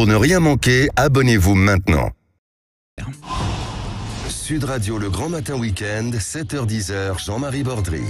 Pour ne rien manquer, abonnez-vous maintenant. Sud Radio, le Grand Matin Week-end, 7h-10h, Jean-Marie Bordry.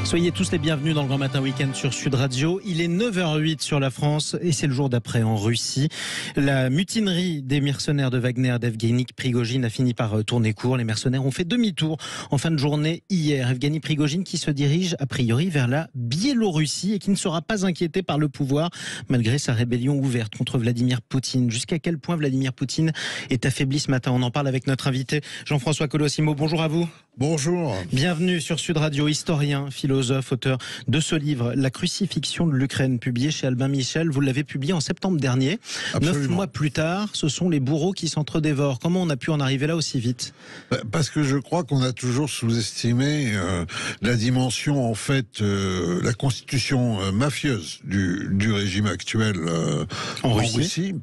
Soyez tous les bienvenus dans le Grand Matin Week-end sur Sud Radio. Il est 9h08 sur la France et c'est le jour d'après en Russie. La mutinerie des mercenaires de Wagner d'Evgeny Prigojine a fini par tourner court. Les mercenaires ont fait demi-tour en fin de journée hier. Evgeny Prigojine qui se dirige a priori vers la Biélorussie et qui ne sera pas inquiété par le pouvoir malgré sa rébellion ouverte contre Vladimir Poutine. Jusqu'à quel point Vladimir Poutine est affaibli ce matin? On en parle avec notre invité Jean-François Colosimo. Bonjour à vous. Bonjour. Bienvenue sur Sud Radio, historien, philosophe, auteur de ce livre, La crucifixion de l'Ukraine, publié chez Albin Michel. Vous l'avez publié en septembre dernier. Absolument. 9 mois plus tard, ce sont les bourreaux qui s'entre-dévorent. Comment on a pu en arriver là aussi vite? Parce que je crois qu'on a toujours sous-estimé la dimension, en fait, la constitution mafieuse du régime actuel en Russie.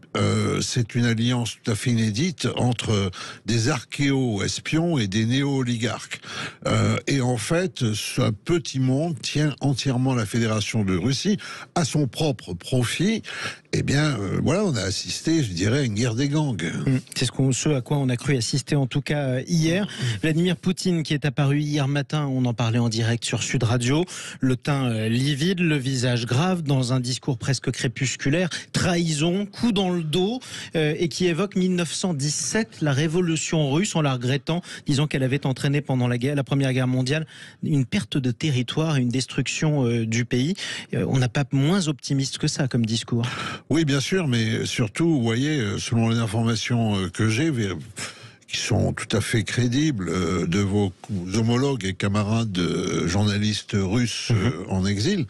C'est une alliance tout à fait inédite entre des archéo-espions et des néo-oligarques. Et en fait, ce petit monde tient entièrement la Fédération de Russie à son propre profit. Eh bien, voilà, on a assisté, je dirais, à une guerre des gangs. C'est ce à quoi on a cru assister, en tout cas hier. Vladimir Poutine, qui est apparu hier matin, on en parlait en direct sur Sud Radio, le teint livide, le visage grave, dans un discours presque crépusculaire, trahison, coup dans le dos, et qui évoque 1917, la révolution russe, en la regrettant, disant qu'elle avait entraîné pendant la Première Guerre mondiale une perte de territoire, une destruction du pays. On n'a pas moins optimiste que ça comme discours. Oui, bien sûr, mais surtout, vous voyez, selon les informations que j'ai, qui sont tout à fait crédibles, de vos homologues et camarades journalistes russes en exil,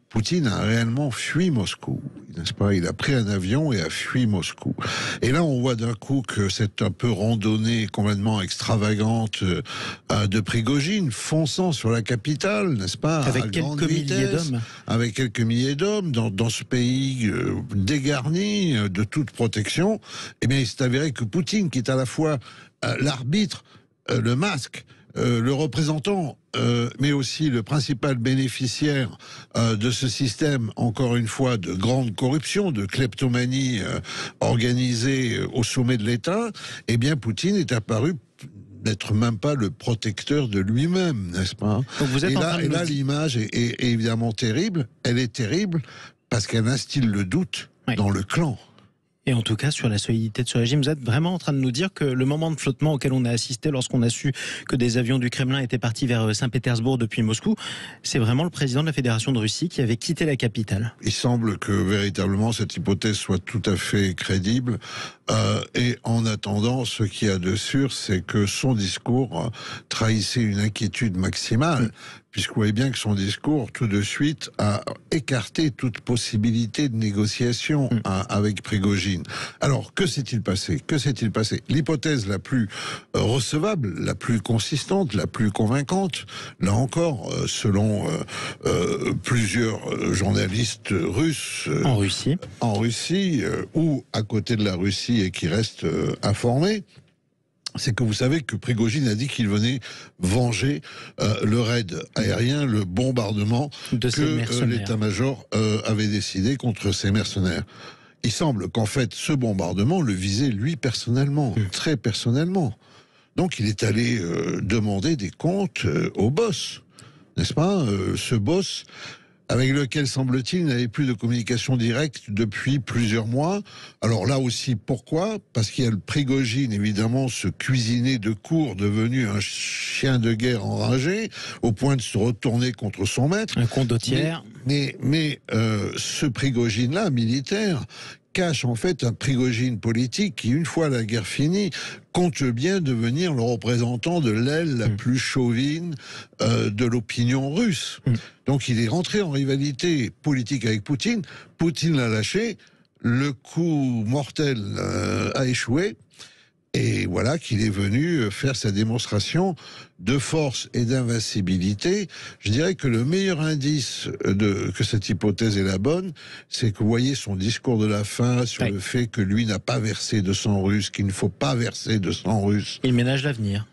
Poutine a réellement fui Moscou, n'est-ce pas? Il a pris un avion et a fui Moscou. Et là, on voit d'un coup que c'est un peu randonnée complètement extravagante de Prigojine, fonçant sur la capitale, n'est-ce pas? Avec quelques milliers d'hommes. Avec quelques milliers d'hommes, dans ce pays dégarni de toute protection. Eh bien, il s'est avéré que Poutine, qui est à la fois l'arbitre, le masque, le représentant, mais aussi le principal bénéficiaire de ce système, encore une fois, de grande corruption, de kleptomanie organisée au sommet de l'État, eh bien, Poutine est apparu n'être même pas le protecteur de lui-même, n'est-ce pas? Donc vous êtes et là, l'image est évidemment terrible. Elle est terrible parce qu'elle instille le doute dans le clan. Et en tout cas, sur la solidité de ce régime, vous êtes vraiment en train de nous dire que le moment de flottement auquel on a assisté lorsqu'on a su que des avions du Kremlin étaient partis vers Saint-Pétersbourg depuis Moscou, c'est vraiment le président de la Fédération de Russie qui avait quitté la capitale. Il semble que véritablement cette hypothèse soit tout à fait crédible. Et en attendant, ce qu'il y a de sûr, c'est que son discours trahissait une inquiétude maximale. Puisque vous voyez bien que son discours, tout de suite, a écarté toute possibilité de négociation avec Prigojine. Alors, que s'est-il passé? Que s'est-il passé? L'hypothèse la plus recevable, la plus consistante, la plus convaincante, là encore, selon plusieurs journalistes russes... en Russie, ou à côté de la Russie et qui restent informés, c'est que vous savez que Prigojine a dit qu'il venait venger le raid aérien, le bombardement que l'état-major avait décidé contre ces mercenaires. Il semble qu'en fait, ce bombardement le visait lui personnellement, très personnellement. Donc il est allé demander des comptes au boss, n'est-ce pas? Ce boss avec lequel, semble-t-il, n'avait plus de communication directe depuis plusieurs mois. Alors là aussi, pourquoi? Parce qu'il y a le Prigojine, évidemment, ce cuisinier de cour devenu un chien de guerre enragé, au point de se retourner contre son maître. Un condottière. Mais ce Prigojine-là, militaire, cache en fait un Prigojine politique qui, une fois la guerre finie, compte bien devenir le représentant de l'aile la plus chauvine de l'opinion russe. Donc il est rentré en rivalité politique avec Poutine. Poutine l'a lâché. Le coup mortel a échoué. Et voilà qu'il est venu faire sa démonstration de force et d'invincibilité. Je dirais que le meilleur indice que cette hypothèse est la bonne, c'est que vous voyez son discours de la fin sur le fait que lui n'a pas versé de sang russe, qu'il ne faut pas verser de sang russe. Il ménage l'avenir.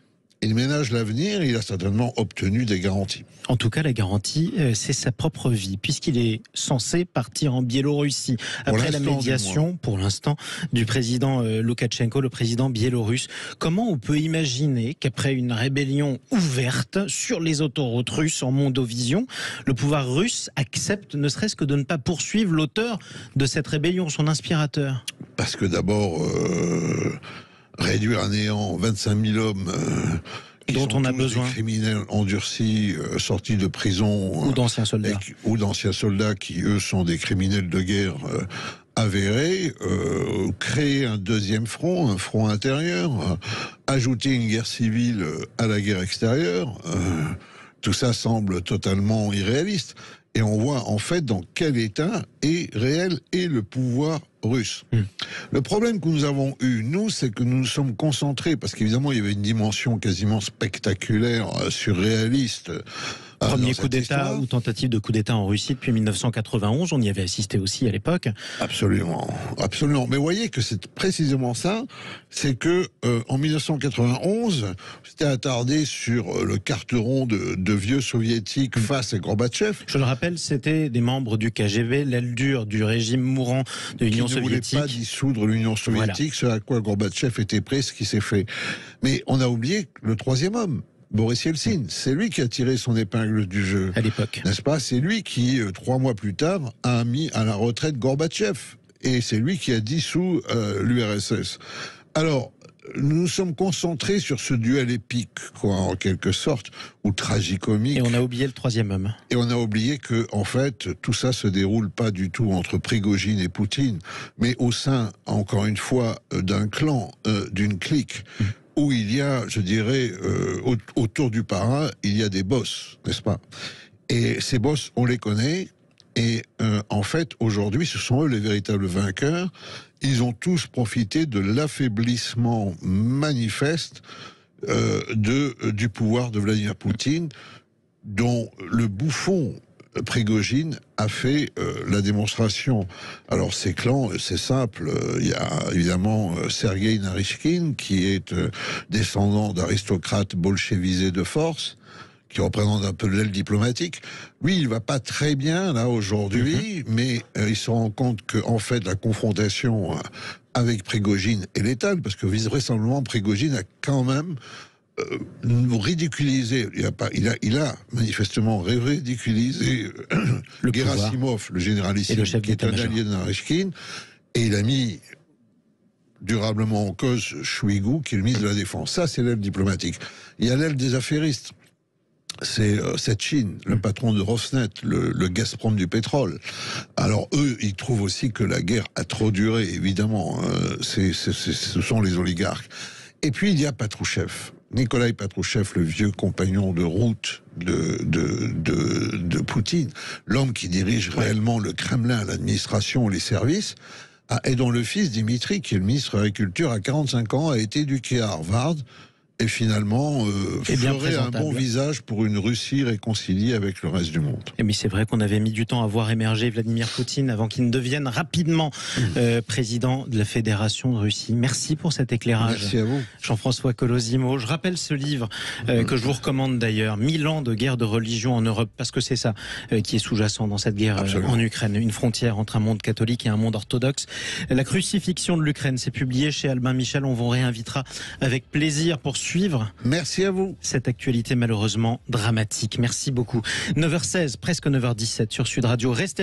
il ménage l'avenir, il a certainement obtenu des garanties. En tout cas, la garantie, c'est sa propre vie, puisqu'il est censé partir en Biélorussie. Après la médiation, pour l'instant, du président Loukachenko, le président biélorusse. Comment on peut imaginer qu'après une rébellion ouverte sur les autoroutes russes en Mondovision, le pouvoir russe accepte ne serait-ce que de ne pas poursuivre l'auteur de cette rébellion, son inspirateur? Parce que d'abord, réduire à néant 25 000 hommes... dont on a besoin. Des criminels endurcis, sortis de prison. Ou d'anciens soldats. Ou d'anciens soldats qui, eux, sont des criminels de guerre avérés. Créer un deuxième front, un front intérieur. Ajouter une guerre civile à la guerre extérieure. Tout ça semble totalement irréaliste. Et on voit en fait dans quel état est réel est le pouvoir russe. Le problème que nous avons eu, nous, c'est que nous nous sommes concentrés, parce qu'évidemment il y avait une dimension quasiment spectaculaire, surréaliste. Premier coup d'État ou tentative de coup d'État en Russie depuis 1991, on y avait assisté aussi à l'époque. Absolument, absolument. Mais vous voyez que c'est précisément ça, c'est que en 1991, c'était attardé sur le carteron de vieux soviétiques face à Gorbatchev. Je le rappelle, c'était des membres du KGB, l'aile dure du régime mourant de l'Union soviétique. Qui ne voulait pas dissoudre l'Union soviétique, ce à quoi Gorbatchev était prêt, ce qui s'est fait. Mais on a oublié le troisième homme. Boris Yeltsin, c'est lui qui a tiré son épingle du jeu. À l'époque. N'est-ce pas? C'est lui qui, 3 mois plus tard, a mis à la retraite Gorbatchev. Et c'est lui qui a dissous l'URSS. Alors, nous nous sommes concentrés sur ce duel épique, quoi, en quelque sorte, ou tragicomique. Et on a oublié le troisième homme. Et on a oublié que, en fait, tout ça se déroule pas du tout entre Prigojine et Poutine, mais au sein, encore une fois, d'un clan, d'une clique. Où il y a, je dirais, autour du parrain, il y a des boss, n'est-ce pas? Et ces boss, on les connaît, et en fait, aujourd'hui, ce sont eux les véritables vainqueurs. Ils ont tous profité de l'affaiblissement manifeste du pouvoir de Vladimir Poutine, dont le bouffon Prigojine a fait la démonstration. Alors ces clans, c'est simple. Il y a évidemment Sergueï Naryshkin, qui est descendant d'aristocrates bolchevisés de force, qui représente un peu l'aile diplomatique. Lui, il va pas très bien là aujourd'hui, mais il se rend compte que en fait la confrontation avec Prigojine est létale, parce que vraisemblablement Prigojine a quand même nous ridiculiser. Il a manifestement ridiculisé le Gerasimov, le généralissime, qui est un allié de Naryshkin, et il a mis durablement en cause Shoigu, qui est le ministre de la Défense. Ça, c'est l'aile diplomatique. Il y a l'aile des affairistes. C'est Sechin, le patron de Rosneft, le Gazprom du pétrole. Alors eux, ils trouvent aussi que la guerre a trop duré, évidemment. Ce sont les oligarques. Et puis il y a Patrouchev. Nikolaï Patrouchev, le vieux compagnon de route de Poutine, l'homme qui dirige réellement le Kremlin, l'administration, les services, et dont le fils Dimitri, qui est le ministre de l'Agriculture, à 45 ans, a été éduqué à Harvard, et finalement ferait un bon visage pour une Russie réconciliée avec le reste du monde. Mais c'est vrai qu'on avait mis du temps à voir émerger Vladimir Poutine avant qu'il ne devienne rapidement président de la Fédération de Russie. Merci pour cet éclairage. Merci à vous. Jean-François Colosimo. Je rappelle ce livre que je vous recommande d'ailleurs, 1000 ans de guerre de religion en Europe, parce que c'est ça qui est sous-jacent dans cette guerre en Ukraine, une frontière entre un monde catholique et un monde orthodoxe. La crucifixion de l'Ukraine, c'est publié chez Albin Michel. On vous réinvitera avec plaisir pour suivre. Merci à vous. Cette actualité malheureusement dramatique. Merci beaucoup. 9h16, presque 9h17 sur Sud Radio. Restez